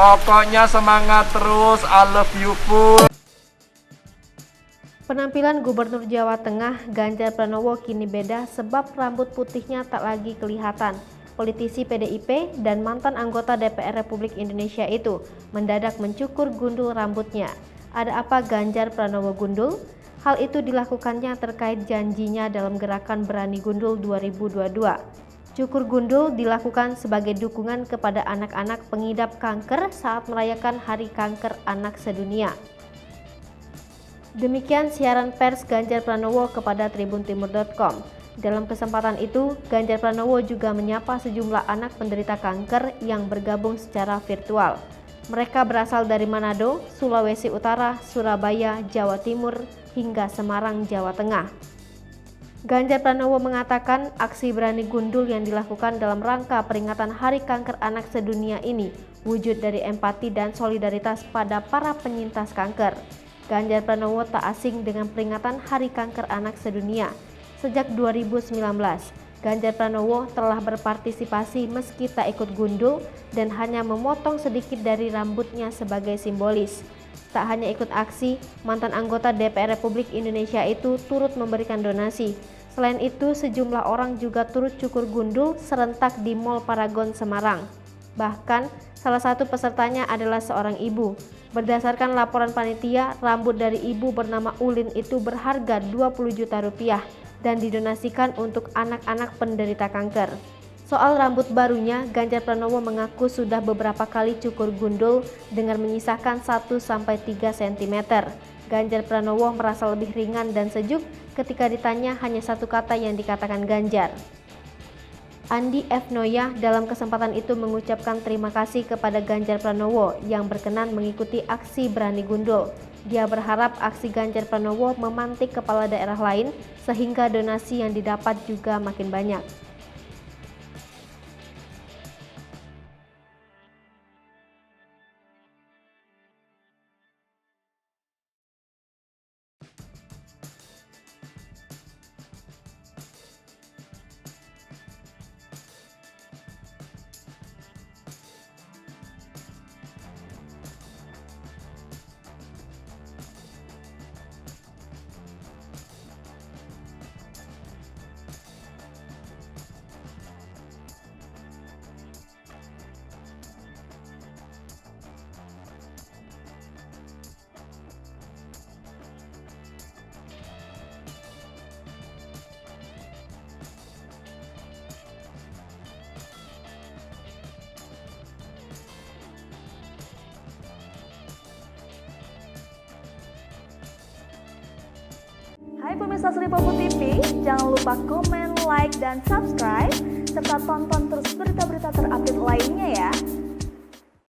Pokoknya semangat terus, I love you full. Penampilan Gubernur Jawa Tengah Ganjar Pranowo kini beda sebab rambut putihnya tak lagi kelihatan. Politisi PDIP dan mantan anggota DPR Republik Indonesia itu mendadak mencukur gundul rambutnya. Ada apa Ganjar Pranowo gundul? Hal itu dilakukannya terkait janjinya dalam gerakan Berani Gundul 2022. Cukur gundul dilakukan sebagai dukungan kepada anak-anak pengidap kanker saat merayakan Hari Kanker Anak Sedunia. Demikian siaran pers Ganjar Pranowo kepada tribuntimur.com. Dalam kesempatan itu, Ganjar Pranowo juga menyapa sejumlah anak penderita kanker yang bergabung secara virtual. Mereka berasal dari Manado, Sulawesi Utara, Surabaya, Jawa Timur, hingga Semarang, Jawa Tengah. Ganjar Pranowo mengatakan aksi Berani Gundul yang dilakukan dalam rangka peringatan Hari Kanker Anak Sedunia ini wujud dari empati dan solidaritas pada para penyintas kanker. Ganjar Pranowo tak asing dengan peringatan Hari Kanker Anak Sedunia. Sejak 2019, Ganjar Pranowo telah berpartisipasi meski tak ikut gundul dan hanya memotong sedikit dari rambutnya sebagai simbolis. Tak hanya ikut aksi, mantan anggota DPR Republik Indonesia itu turut memberikan donasi. Selain itu, sejumlah orang juga turut cukur gundul serentak di Mall Paragon Semarang. Bahkan, salah satu pesertanya adalah seorang ibu. Berdasarkan laporan panitia, rambut dari ibu bernama Ulin itu berharga 20 juta rupiah dan didonasikan untuk anak-anak penderita kanker. Soal rambut barunya, Ganjar Pranowo mengaku sudah beberapa kali cukur gundul dengan menyisakan 1-3 cm. Ganjar Pranowo merasa lebih ringan dan sejuk ketika ditanya hanya satu kata yang dikatakan Ganjar. Andi F. Noya dalam kesempatan itu mengucapkan terima kasih kepada Ganjar Pranowo yang berkenan mengikuti aksi Berani Gundul. Dia berharap aksi Ganjar Pranowo memantik kepala daerah lain sehingga donasi yang didapat juga makin banyak. Hai pemirsa Sri Popo TV, jangan lupa komen, like, dan subscribe, serta tonton terus berita-berita terupdate lainnya ya.